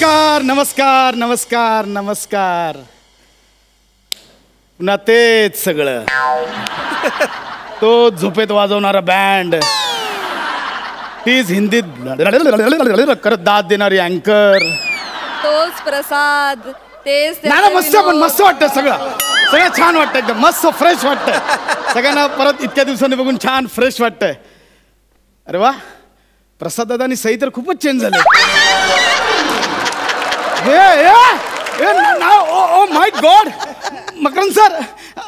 नमस्कार नमस्कार नमस्कार नमस्कार. पुन्हा तेच सगळं. तो झोपेत वाजवणारा बँड, तीच हिंदीत करत दाद देणारी अँकर, तोच प्रसाद, तेच नाही मस्त पण मस्त वाटतं. सगळं छान वाटतं, एकदम मस्त फ्रेश वाटतं. सगळ्यांना परत इतक्या दिवसांनी बघून छान फ्रेश वाटतंय. अरे वा, प्रसाद दादा आणि सई तर खूपच चेंज झाले. Oh my god. Makarand sir,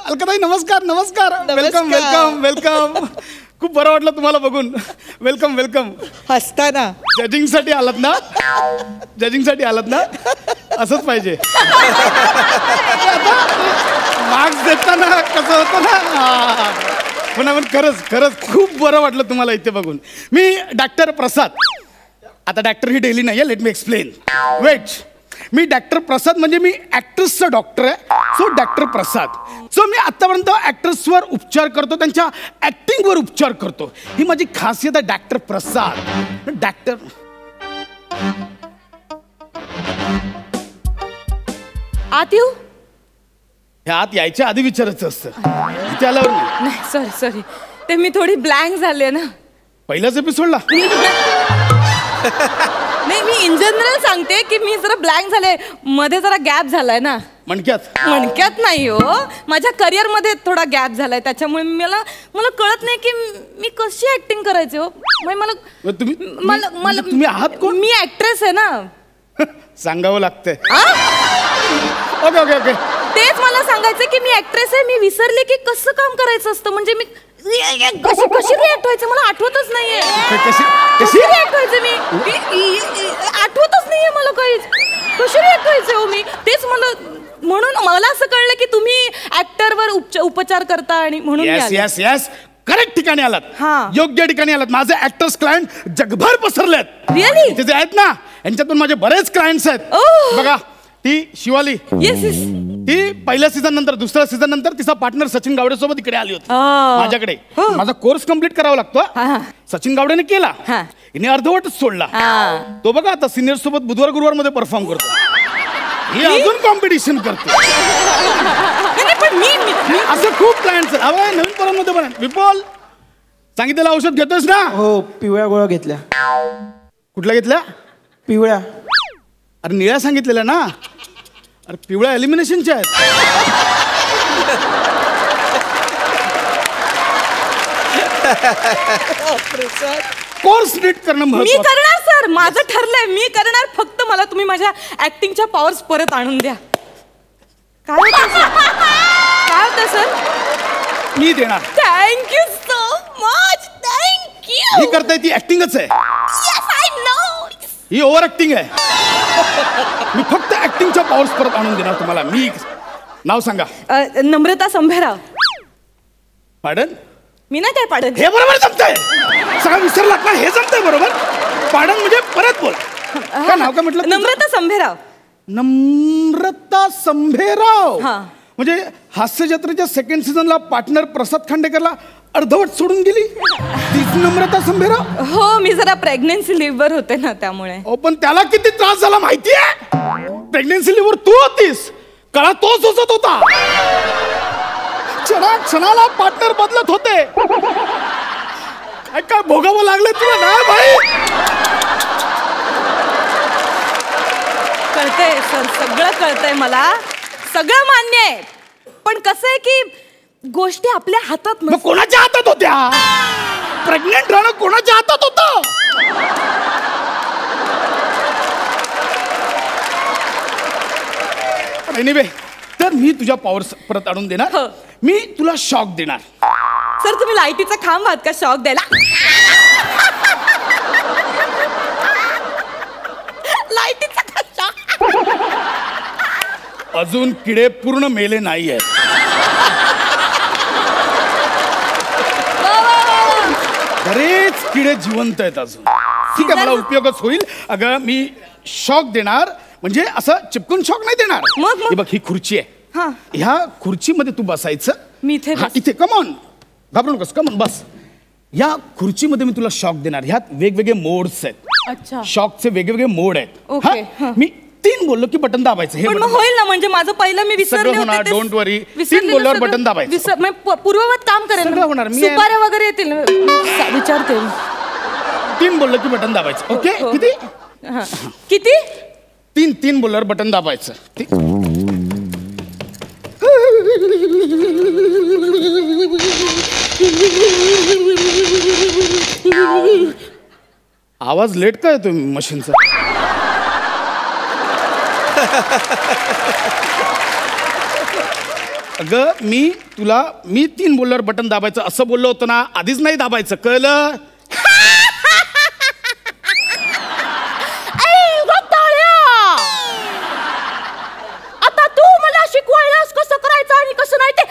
अलकाताई नमस्कार नमस्कार. Welcome welcome welcome. खूप बरं वाटलं तुम्हाला बघून. Welcome welcome. हसताना जजिंगसाठी आलात ना? जजिंगसाठी आलात ना? असंच पाहिजे. मार्क्स देताना कसं होतं ना. पण खरंच खरंच खूप बरं वाटलं तुम्हाला इथे बघून. मी डॉक्टर प्रसाद. आता डॉक्टर ही डेली नाही आहे. Let me explain. वेट, मी डॉक्टर प्रसाद म्हणजे मी ॲक्ट्रेसचा डॉक्टर आहे. सो डॉक्टर प्रसाद. सो मी आत्तापर्यंत ॲक्ट्रेसवर उपचार करतो, त्यांच्या ॲक्टिंगवर उपचार करतो. ही माझी खासियत आहे डॉक्टर प्रसाद. डॉक्टर आत येऊ? ह्या आत यायच्या आधी विचारायचं असतं, इथे आल्यावर नाही. नाही सॉरी सॉरी, ते मी थोडी ब्लँक झाले ना. पहिल्याच एपिसोडला नाही, मी इन जनरल सांगते की मी जरा ब्लँक झाले. मध्ये जरा गॅप झालाय ना. मणक्यात नाही हो, माझ्या करिअर मध्ये थोडा गॅप झालाय. त्याच्यामुळे मला कळत नाही की मी कशी ऍक्टिंग करायची हो. तुम्ही आहात कोण? मी ऍक्ट्रेस आहे ना. सांगावं लागतंय. Okay okay okay. तेच मला सांगायचं की मी ऍक्ट्रेस आहे. मी विसरले की कसं काम करायचं असतं. म्हणजे मी कशी रिॲक्ट व्हायचं मला आठवतच नाहीये. कशी रिॲक्ट व्हायचं मी आठवतच नाहीये मला काहीच. कशी रिॲक्ट व्हायचं हो मी, तेच म्हणून मला असं कळलं की तुम्ही ऍक्टरवर उपचार करता आणि म्हणून. यस यस, करेक्ट ठिकाणी आलात. योग्य ठिकाणी आलात. माझे ऍक्टर्स क्लायंट जगभर पसरलेत. रिअली? तिथे आहेत ना, यांच्यातून माझे बरेच क्लायंट्स आहेत. बघा, ती शिवाली. Yes yes. ती पहिल्या सीझन नंतर, दुसऱ्या सीझन नंतर तिचा पार्टनर सचिन गावडे सोबत इकडे आली होती माझ्याकडे. माझा कोर्स कम्प्लीट करावा लागतो. सचिन गावडेने केला, हिने अर्धवटच सोडला. तो बघा आता सिनियर सोबत बुधवार गुरुवार मध्ये परफॉर्म करतो. ही अजून कॉम्पिटिशन करते. असं खूप क्लायंट्स आहेत. नवीन पोरांमध्ये पण. विपुल, सांगितलेलं औषध घेतोस ना? हो, पिवळ्या गोळ्या घेतल्या. कुठल्या घेतल्या? पिवळ्या. अरे निळ्या सांगितलेल्या ना. अरे पिवळ्या एलिमिनेशनच्या आहेत. कोर्स नीट करणं मी करणार सर. माझं ठरलंय, मी करणार. फक्त मला तुम्ही माझ्या ऍक्टिंगच्या पॉवर्स परत आणून द्या. काय होतं सर? मी देणार. Thank you so much. थँक्यू. ही करताय ती ऍक्टिंगच आहे. Yes I know. He over acting आहे. मी फक्त ऍक्टिंगच्या पॉवर्स परत आणून देणार तुम्हाला. मी नाव सांगा. नम्रता संभेराव. पाडन? मी नाही काय पाडन. हे बरोबर जमतंय. सगळं विसरलात ना. हे जमतंय बरोबर. पाडन म्हणजे परत बोला. काय नाव काय म्हटलं? नम्रता संभेराव. नम्रता संभेराव. हा, म्हणजे हास्य जत्रेच्या सेकंड सीझनला पार्टनर प्रसाद खांडेकरला अर्धवट सोडून गेली तीच नम्रता संभेराव. हो, मी जरा प्रेग्नन्सी लिव्हवर होते ना, त्यामुळे. पण त्याला किती त्रास झाला माहितीये? प्रेग्नन्सी लिव्हर तू होतीस, कळा तो सोसत होता. क्षणाला पार्टनर बदलत होते. काय काय भोगावं लागलं तुला ना भाई. कळतंय सर, सगळं कळतंय मला. सगळं मान्य आहे. पण कसं आहे की गोष्टी आपल्या हातात मग कोणाच्या हातात होत्या? प्रेग्नेंट राहणं कोणाच्या हातात होतं? एनिवे, तर मी तुझ्या पॉवर परत आणून देणार. मी तुला शॉक देणार. सर तुम्ही लाईटीचा खांब आहात का शॉक द्यायला? लाईटीचा शॉक. अजून किडे पूर्ण मेले नाही आहेत. बरेच किडे जिवंत आहेत अजून. ठीक आहे, मला उपयोगच होईल. अगं मी शॉक देणार म्हणजे असं चिपकून शॉक नाही देणार. मग बघ, ही खुर्ची आहे. ह्या खुर्चीमध्ये तू बसायचं. मी इथे इथे. कमॉन, घाबरू नकोस. कमॉन बस. या खुर्चीमध्ये मी तुला शॉक देणार. ह्यात वेगवेगळे मोड्स आहेत. अच्छा. शॉकचे वेगवेगळे मोड आहेत. मी 3 बोललो की बटन दाबायचं. हे पण मग button होईल ना, म्हणजे माझं पहिलं मी विसरले सगळं होणार, होते ते- don't worry. विसरलेलं 3 बोलल्यावर सगळं बटन दाबायचं. पूर्ववत काम करेन. सगळं होणार. मी सुपाऱ्या वगैरे येतील विचारते. 3 बोललो की बटन दाबायचं. ओके हो. किती? हा. किती? 3 बोलल्यावर बटन दाबायचं. आवाज लेट काय येतो मशीनचा? अगं मी 3 बोलल्यावर बटन दाबायचं असं बोललो होतो ना, आधीच नाही दाबायचं, कळलं? आता तू मला शिकवायलास कसं करायचं आणि कसं नाही ते.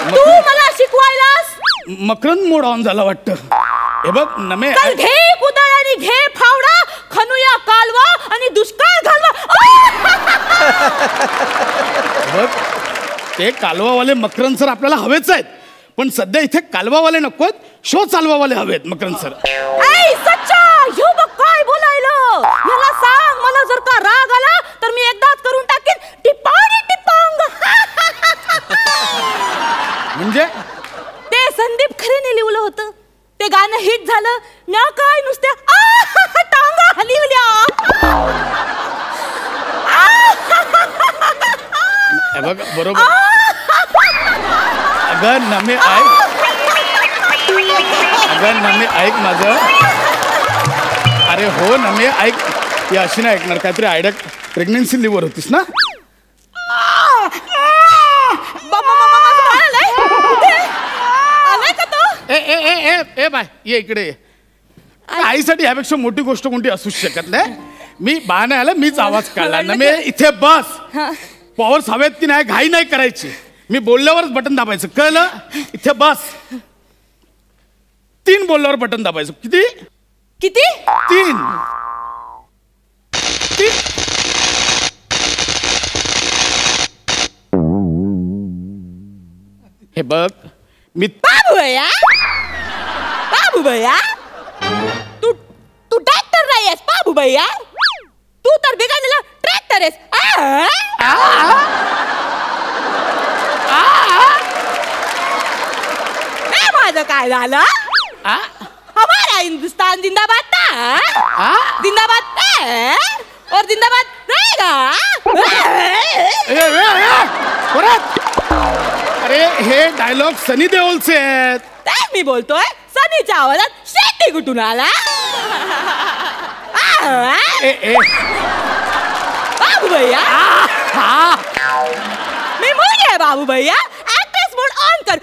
तू मला शिकवायलास. मकरंद मोड ऑन झाला वाटतं. हे बघ नमे, चल घे कुदळ आणि घे फावडा, खनुया कालवा आणि दुष्काळ घालवा. बघ ते कालवावाले मकरंद सर आपल्याला हवेच आहेत, पण सध्या इथे कालवावाले नकोत, शो चालवावाले हवेत मकरंद सर. ऐ सच्चा, ह्यो बघ काय बोलायलं. मला सांग, मला जर का राग आला तर मी एकदाच करून टाकेन टिपाणी टिपांग. म्हणजे ते संदीप खरेने लिहिलं होतं, ते गाणं हिट झालं. म्या काय नुसत्या टांगा हलिवल्या. हे बघ बरोबर. अगं नमे ऐक माझं. अरे हो नमे ऐक, ही अशी नाही ऐकणार. काहीतरी आयडिया, प्रेग्नन्सी लिव्हर होतीस ना? ए बाय ये इकडे ये. आईसाठी ह्यापेक्षा मोठी गोष्ट कोणती असूच शकत नाही. मी बा नाही आला, मीच आवाज काढला. नमे इथे बस. पॉवर्स हवेत की नाही घाई नाही करायची. मी बोलल्यावरच बटन दाबायचं, कळलं? इथे बस. 3 बोलल्यावर बटन दाबायचं. किती? किती? 3. हे बघ मी बाबू भैया, तू ट्रॅक्टर नाही आहेस बाबू भैया. तू तर बिघडलेला ट्रॅक्टर आहेस. माझं काय झालं? हमारा हिंदुस्तान जिंदाबाद था. जिंदाबाद और जिंदाबाद रहेगा. अरे हे डायलॉग सनी देओलचे आहेत. तेच मी बोलतोय. सनीच्या आवाजात शेट्टी कुठून आला? बाबू भैया, मी मुलगी आहे बाबू भैया. ऍक्ट्रेस मोड ऑन कर.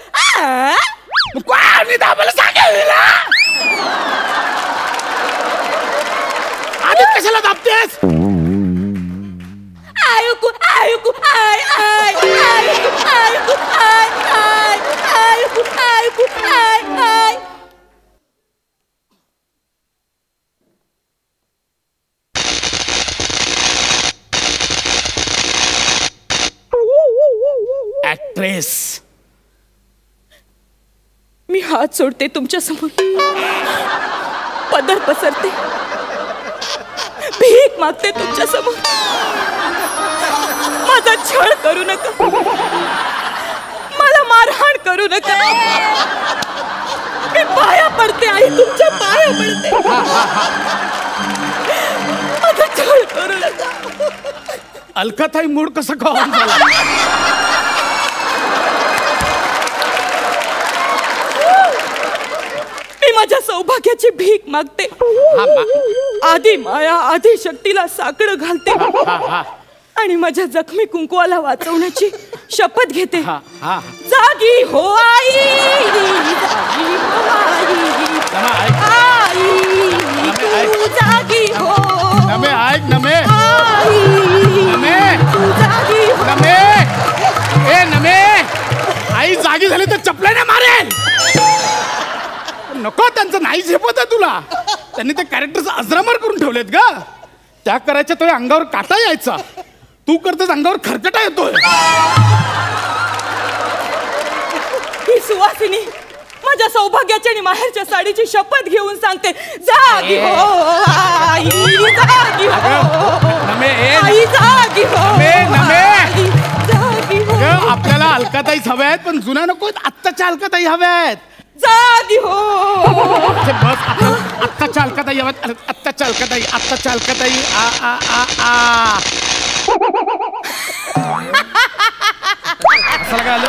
कोणी दाबायला सांगितलं? आधी कशाला दाबतेस? आयुकू आयुकू आय आय आयुकू आयुकू आय आय आयुकू आयुकू आय आय. ऍक्ट्रेस. मी हात सोडते तुमच्या समोर, पदर पसरते, भीक मागते तुमच्या समोर. माझा छळ करू नका, मला मारहाण करू नका. मी पाया पडते आई, तुमच्या पाया पडते. माझा छळ करू नका. अलकाताई मूड कसा खाऊन झाला? मी माझ्या सौभाग्याची भीक मागते. आधी माया आधी शक्तीला साकडं घालते आणि माझ्या जखमी कुंकवाला वाचवण्याची शपथ घेते. जागी हो आई, जागी हो आई, आई तू जागी हो. नमे ऐक नमे. आई नमे तू जागी हो. नमे. ए नमे, आई जागी झाली तर चपल्याने मारेल. नको, त्यांचं नाही झेपत आहे तुला. त्यांनी ते कॅरेक्टरचं अजरामर करून ठेवलेत ग. त्या करायच्या तो अंगावर काटा यायचा, तू करतेस अंगावर खरकटा येतोय. ही सुवासिनी माझ्या सौभाग्याची आणि माहेरच्या साडीची शपथ घेऊन सांगते, जागी हो आई, जागी हो आई, जागी हो आई, जागी हो. आपल्याला अलकाताईच हव्या आहेत, पण जुन्या नको, आत्ताच्या अलकाताई हव्या आहेत. जागी हो. बस आत्ताच्या अलकाताई हव्यात. आत्ताच्या अलकाताई, आत्ताच्या अलकाताई. आ आ आ आ हसायला काय झालं?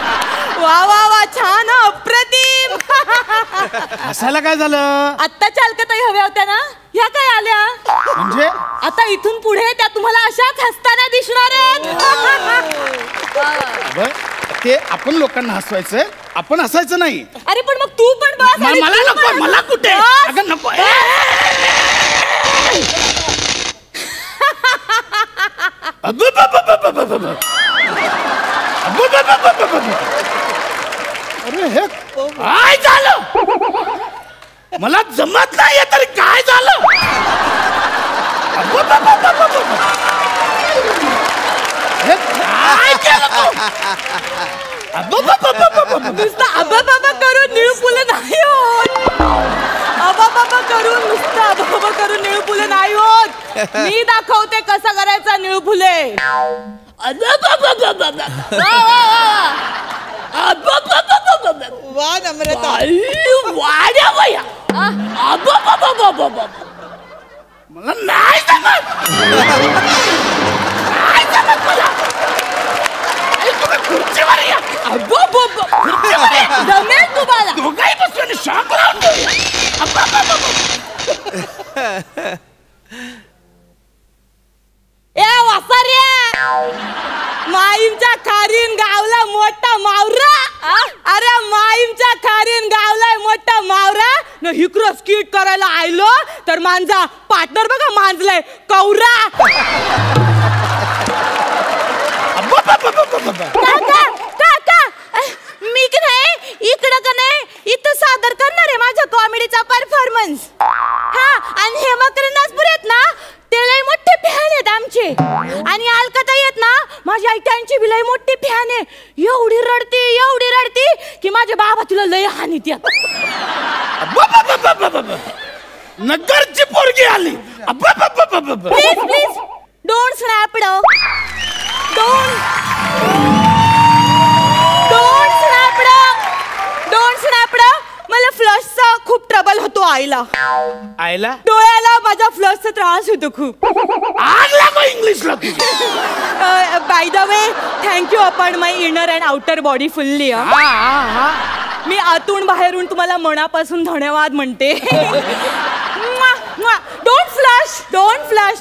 वा वा वा, छान, अप्रतिम. हसायला काय झालं? आत्ताच्या अलकाताई हव्या होत्या ना, ह्या काय आल्या? म्हणजे आता इथून पुढे त्या तुम्हाला अशाच हसताना दिसणार आहेत. ते आपण लोकांना हसवायचंय, आपण हसायचं नाही. अरे पण मग तू पण बस. आणि मला तू नको, पण मला हस. कुठे? बस. अगं नको. अरे हे काय झालं? मला जमत नाहीये तरी काय झालं? हे काय केलं तू? नुसतं अबा बाबा करून निळू फुलं नाही होत. अबा बाबा करून नुसतं अबा बाबा करून निळू फुलं नाही होत. मी दाखवते कसं करायचं निळू फुले. वा नम्रता. वाड्या वया. मला नाही जमत. नाही जमत मला. खुर्चीवर या. खुर्चीवर या. जमेल तुम्हाला. दोघंही बसून शांत राहून देऊया. ए वासाऱ्या, माईमच्या खारीन गावला मोठा मावरा. अरे माईमच्या खारीन गावलाय मोठा मावरा न हिक्रो स्किट करायला आयलो तर माझा पार्टनर बघा मांजलाय कौरा. काका मी की नाही इकडं का नाही इथं सादर करणार आहे माझ्या कॉमेडीचा परफॉर्मन्स. हा, आणि हेमकरण नाजपूर आहेत ना, ते लय मोठे फॅन आहेत आमचे. आणि अलकाताई आहेत ना, माझ्या आई त्यांची बी लय मोठी फॅन आहे. एवढी रडती की माझ्या बाबा तिला लय हानीत. नगरची पोरगी आली. प्लीज प्लीज डोंट स्नॅप डो. डोंट स्नॅप डो. मला फ्लशचा खूप ट्रबल होतो आईला. आयला डोळ्याला माझ्या फ्लशचा त्रास होतो खूप. आग लागो इंग्लिशला तुझी. By the way thank you upon my inner and outer body fully. मी आतून बाहेरून तुम्हाला मनापासून धन्यवाद म्हणते. Don't flush.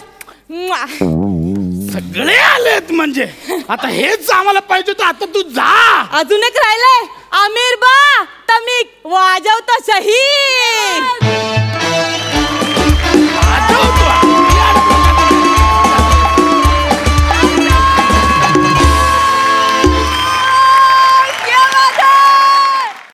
सगळे आलेत म्हणजे आता हेच आम्हाला पाहिजे होतं. आता तू जा. अजून एक राहिलंय. आमिर बा तमिक वाजवतो शहीद.